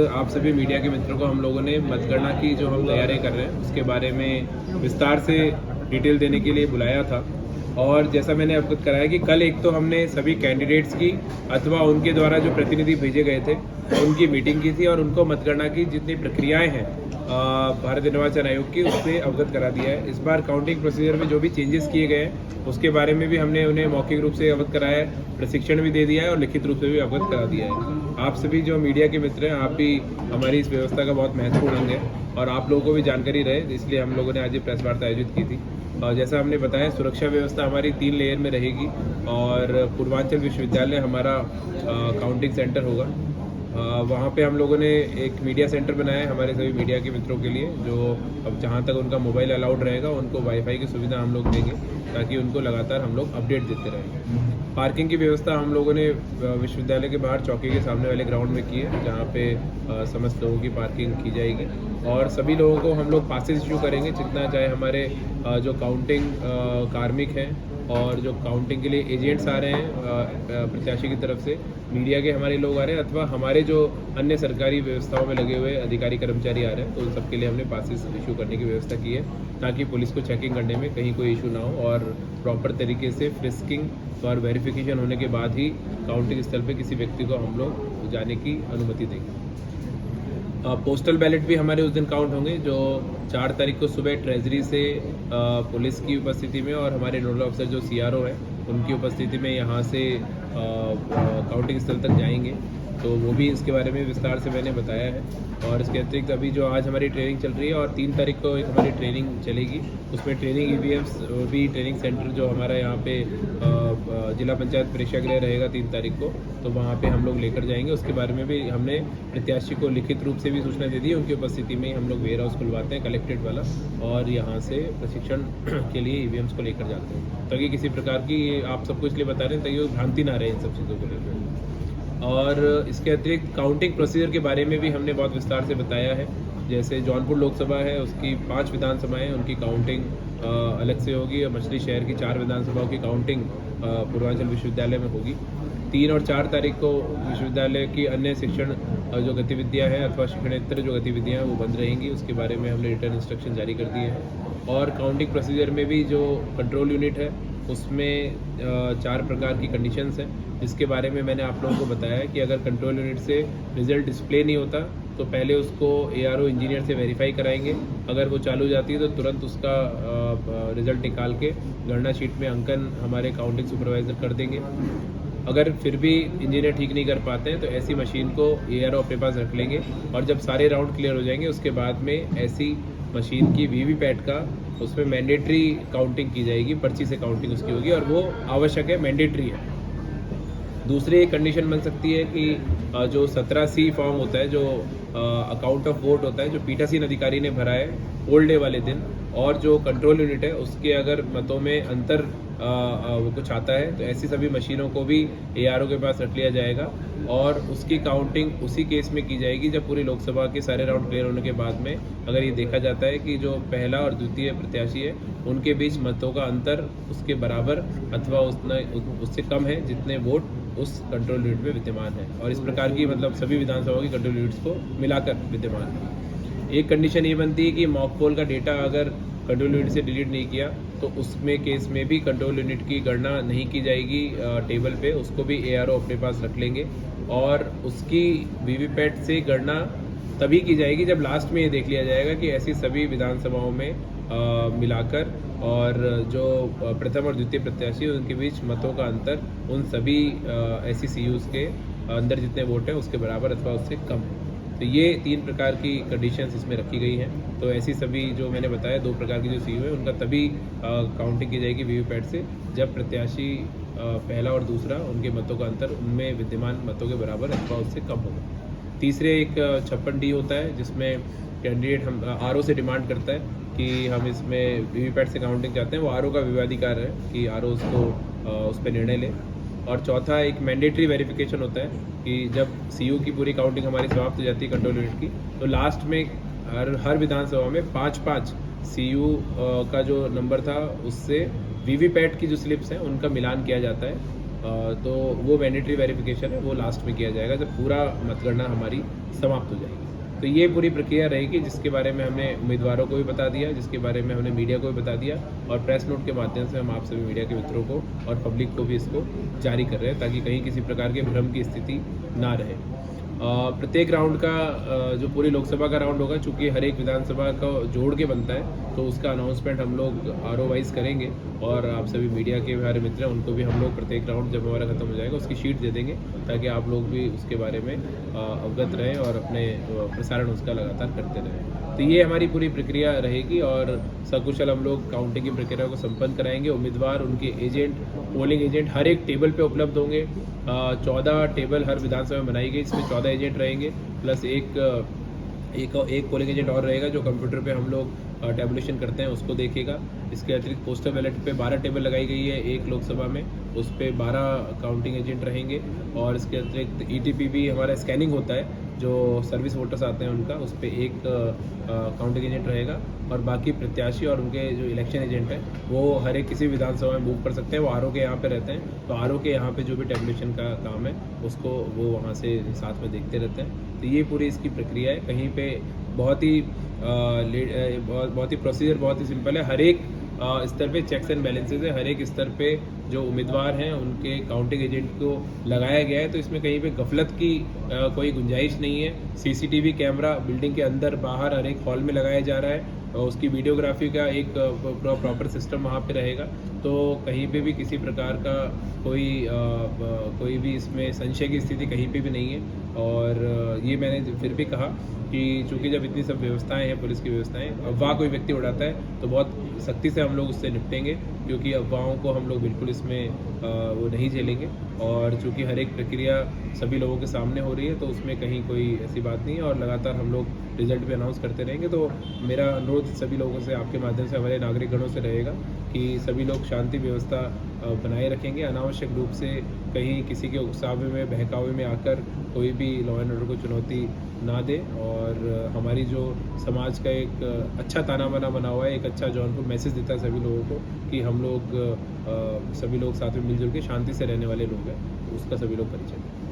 आप सभी मीडिया के मित्रों को हम लोगों ने मतगणना की जो हम तैयारियां कर रहे हैं उसके बारे में विस्तार से डिटेल देने के लिए बुलाया था। और जैसा मैंने अवगत कराया कि कल एक तो हमने सभी कैंडिडेट्स की अथवा उनके द्वारा जो प्रतिनिधि भेजे गए थे उनकी मीटिंग की थी और उनको मतगणना की जितनी प्रक्रियाएं हैं भारत निर्वाचन आयोग की उससे अवगत करा दिया है। इस बार काउंटिंग प्रोसीजर में जो भी चेंजेस किए गए हैं उसके बारे में भी हमने उन्हें मौखिक रूप से अवगत कराया है, प्रशिक्षण भी दे दिया है और लिखित रूप से भी अवगत करा दिया है। आप सभी जो मीडिया के मित्र हैं, आप भी हमारी इस व्यवस्था का बहुत महत्वपूर्ण अंग है और आप लोगों को भी जानकारी रहे, इसलिए हम लोगों ने आज ये प्रेस वार्ता आयोजित की थी। और जैसा हमने बताया, सुरक्षा व्यवस्था हमारी 3 लेयर में रहेगी और पूर्वांचल विश्वविद्यालय हमारा काउंटिंग सेंटर होगा। वहाँ पे हम लोगों ने एक मीडिया सेंटर बनाया है हमारे सभी मीडिया के मित्रों के लिए, जो अब जहाँ तक उनका मोबाइल अलाउड रहेगा उनको वाईफाई की सुविधा हम लोग देंगे ताकि उनको लगातार हम लोग अपडेट देते रहें। पार्किंग की व्यवस्था हम लोगों ने विश्वविद्यालय के बाहर चौकी के सामने वाले ग्राउंड में की है, जहाँ पे समस्त लोगों की पार्किंग की जाएगी और सभी लोगों को हम लोग पासेस इशू करेंगे, जितना चाहे हमारे जो काउंटिंग कार्मिक हैं और जो काउंटिंग के लिए एजेंट्स आ रहे हैं प्रत्याशी की तरफ से, मीडिया के हमारे लोग आ रहे हैं अथवा हमारे जो अन्य सरकारी व्यवस्थाओं में लगे हुए अधिकारी कर्मचारी आ रहे हैं, तो उन सबके लिए हमने पासेस इशू करने की व्यवस्था की है ताकि पुलिस को चेकिंग करने में कहीं कोई इशू ना हो और प्रॉपर तरीके से फ्रिस्किंग और वेरिफिकेशन होने के बाद ही काउंटिंग स्थल पर किसी व्यक्ति को हम लोग जाने की अनुमति देंगे। पोस्टल बैलेट भी हमारे उस दिन काउंट होंगे, जो 4 तारीख को सुबह ट्रेजरी से पुलिस की उपस्थिति में और हमारे नोडल अफसर जो CRO हैं उनकी उपस्थिति में यहाँ से काउंटिंग स्थल तक जाएंगे, तो वो भी इसके बारे में विस्तार से मैंने बताया है। और इसके अतिरिक्त अभी जो आज हमारी ट्रेनिंग चल रही है और 3 तारीख को एक हमारी ट्रेनिंग चलेगी, उसमें ट्रेनिंग EVMs भी ट्रेनिंग सेंटर जो हमारा यहाँ पे जिला पंचायत प्रेक्षागृह रहेगा 3 तारीख को, तो वहाँ पे हम लोग लेकर जाएंगे। उसके बारे में भी हमने प्रत्याशी को लिखित रूप से भी सूचना दे दी है, उनकी उपस्थिति में ही हम लोग वेयर हाउस खुलवाते हैं कलेक्टेड वाला और यहाँ से प्रशिक्षण के लिए EVMs को लेकर जाते हैं, ताकि किसी प्रकार की, आप सबको इसलिए बता रहे हैं ताकि भ्रांति ना रहे इन सब चीज़ों को लेकर। और इसके अतिरिक्त काउंटिंग प्रोसीजर के बारे में भी हमने बहुत विस्तार से बताया है। जैसे जौनपुर लोकसभा है, उसकी 5 विधानसभाएं, उनकी काउंटिंग अलग से होगी और मछली शहर की 4 विधानसभाओं की काउंटिंग पूर्वांचल विश्वविद्यालय में होगी। 3 और 4 तारीख को विश्वविद्यालय की अन्य शिक्षण जो गतिविधियां हैं अथवा शिक्षणेतर जो गतिविधियां हैं वो बंद रहेंगी, उसके बारे में हमने रिटर्न इंस्ट्रक्शन जारी कर दिए हैं। और काउंटिंग प्रोसीजर में भी जो कंट्रोल यूनिट है उसमें 4 प्रकार की कंडीशंस हैं, जिसके बारे में मैंने आप लोगों को बताया है कि अगर कंट्रोल यूनिट से रिजल्ट डिस्प्ले नहीं होता तो पहले उसको ARO इंजीनियर से वेरीफाई कराएंगे। अगर वो चालू हो जाती है तो तुरंत उसका रिजल्ट निकाल के गणना शीट में अंकन हमारे काउंटिंग सुपरवाइज़र कर देंगे। अगर फिर भी इंजीनियर ठीक नहीं कर पाते हैं तो ऐसी मशीन को ARO अपने पास रख लेंगे और जब सारे राउंड क्लियर हो जाएंगे उसके बाद में ऐसी मशीन की VVPAT का उसमें मैंडेटरी काउंटिंग की जाएगी, पर्ची से काउंटिंग उसकी होगी और वो आवश्यक है, मैंडेटरी है। दूसरी एक कंडीशन बन सकती है कि जो 17C फॉर्म होता है, जो अकाउंट ऑफ वोट होता है, जो पीठासीन अधिकारी ने भरा है पोल डे वाले दिन, और जो कंट्रोल यूनिट है उसके अगर मतों में अंतर वो कुछ आता है तो ऐसी सभी मशीनों को भी ARO के पास रख लिया जाएगा और उसकी काउंटिंग उसी केस में की जाएगी जब पूरी लोकसभा के सारे राउंड क्लियर होने के बाद में अगर ये देखा जाता है कि जो पहला और द्वितीय प्रत्याशी है उनके बीच मतों का अंतर उसके बराबर अथवा उससे कम है जितने वोट उस कंट्रोल यूनिट में विद्यमान है। और इस प्रकार की मतलब सभी विधानसभाओं की कंट्रोल यूनिट्स को मिलाकर विद्यमान है। एक कंडीशन ये बनती है कि मॉक पोल का डेटा अगर कंट्रोल यूनिट से डिलीट नहीं किया तो उसमें केस में भी कंट्रोल यूनिट की गणना नहीं की जाएगी टेबल पे, उसको भी ARO अपने पास रख लेंगे और उसकी VVPAT से गणना तभी की जाएगी जब लास्ट में ये देख लिया जाएगा कि ऐसी सभी विधानसभाओं में मिलाकर और जो प्रथम और द्वितीय प्रत्याशी उनके बीच मतों का अंतर उन सभी ऐसी CUs के अंदर जितने वोट हैं उसके बराबर अथवा उससे कम है। तो ये 3 प्रकार की कंडीशंस इसमें रखी गई हैं। तो ऐसी सभी जो मैंने बताया 2 प्रकार की जो CU है उनका तभी काउंटिंग की जाएगी VVPAT से जब प्रत्याशी पहला और दूसरा उनके मतों का अंतर उनमें विद्यमान मतों के बराबर अथवा उससे कम होगा। तीसरे एक 56D होता है जिसमें कैंडिडेट हम RO से डिमांड करता है कि हम इसमें VVPAT से काउंटिंग चाहते हैं, वो RO का विवादिकार है कि RO उसको उस पर निर्णय ले। और चौथा एक मैंडेटरी वेरिफिकेशन होता है कि जब CU की पूरी काउंटिंग हमारी समाप्त हो जाती है कंट्रोल यूनिट की, तो लास्ट में हर विधानसभा में 5-5 CU का जो नंबर था उससे VVPAT की जो स्लिप्स हैं उनका मिलान किया जाता है तो वो मैंडेटरी वेरिफिकेशन है, वो लास्ट में किया जाएगा जब पूरा मतगणना हमारी समाप्त हो जाएगी। तो ये पूरी प्रक्रिया रहेगी, जिसके बारे में हमने उम्मीदवारों को भी बता दिया, जिसके बारे में हमने मीडिया को भी बता दिया, और प्रेस नोट के माध्यम से हम आप सभी मीडिया के मित्रों को और पब्लिक को भी इसको जारी कर रहे हैं, ताकि कहीं किसी प्रकार के भ्रम की स्थिति ना रहे। प्रत्येक राउंड का जो पूरी लोकसभा का राउंड होगा, चूँकि हर एक विधानसभा का जोड़ के बनता है, तो उसका अनाउंसमेंट हम लोग आरओ वाइज करेंगे, और आप सभी मीडिया के हमारे मित्र हैं उनको भी हम लोग प्रत्येक राउंड जब हमारा खत्म हो जाएगा उसकी शीट दे देंगे, ताकि आप लोग भी उसके बारे में अवगत रहें और अपने प्रसारण उसका लगातार करते रहें। तो ये हमारी पूरी प्रक्रिया रहेगी, और सकुशल हम लोग काउंटिंग की प्रक्रिया को संपन्न कराएंगे। उम्मीदवार, उनके एजेंट, पोलिंग एजेंट हर एक टेबल पे उपलब्ध होंगे। 14 टेबल हर विधानसभा में बनाई गई, इसमें 14 एजेंट रहेंगे, प्लस एक पोलिंग एजेंट और रहेगा जो कंप्यूटर पे हम लोग टैबुलेशन करते हैं उसको देखेगा। इसके अतिरिक्त पोस्टल बैलेट पे 12 टेबल लगाई गई है एक लोकसभा में, उस पे 12 काउंटिंग एजेंट रहेंगे, और इसके अतिरिक्त ईटीपी भी हमारा स्कैनिंग होता है, जो सर्विस वोटर्स आते हैं उनका, उस पे एक काउंटिंग एजेंट रहेगा, और बाकी प्रत्याशी और उनके जो इलेक्शन एजेंट हैं वो हर एक किसी विधानसभा में मूव कर सकते हैं। वो आरओ के यहाँ पे रहते हैं, तो आरओ के यहाँ पे जो भी टैबुलेशन का काम है उसको वो वहाँ से साथ में देखते रहते हैं। तो ये पूरी इसकी प्रक्रिया है। कहीं पे बहुत ही प्रोसीजर बहुत ही सिंपल है। हर एक स्तर पे चेक्स एंड बैलेंसेज है, हर एक स्तर पे जो उम्मीदवार हैं उनके काउंटिंग एजेंट को लगाया गया है, तो इसमें कहीं पे गफलत की कोई गुंजाइश नहीं है। सीसीटीवी कैमरा बिल्डिंग के अंदर बाहर हर एक हॉल में लगाया जा रहा है, और उसकी वीडियोग्राफी का एक प्रॉपर सिस्टम वहाँ पे रहेगा, तो कहीं पे भी किसी प्रकार का कोई भी इसमें संशय की स्थिति कहीं पे भी नहीं है। और ये मैंने फिर भी कहा कि चूँकि जब इतनी सब व्यवस्थाएं हैं, पुलिस की व्यवस्थाएं, अफवाह कोई व्यक्ति उड़ाता है तो बहुत सख्ती से हम लोग उससे निपटेंगे, क्योंकि अफवाहों को हम लोग बिल्कुल इसमें वो नहीं झेलेंगे। और चूँकि हर एक प्रक्रिया सभी लोगों के सामने हो रही है, तो उसमें कहीं कोई ऐसी बात नहीं है, और लगातार हम लोग रिजल्ट भी अनाउंस करते रहेंगे। तो मेरा अनुरोध सभी लोगों से, आपके माध्यम से हमारे नागरिकगणों से रहेगा कि सभी लोग शांति व्यवस्था बनाए रखेंगे, अनावश्यक रूप से कहीं किसी के उकसावे में, बहकावे में आकर कोई भी लॉ एंड ऑर्डर को चुनौती ना दे, और हमारी जो समाज का एक अच्छा ताना बाना बना हुआ है, एक अच्छा जौनपुर मैसेज देता है सभी लोगों को कि हम लोग सभी लोग साथ में मिलजुल के शांति से रहने वाले लोग हैं, तो उसका सभी लोग परिचय दें।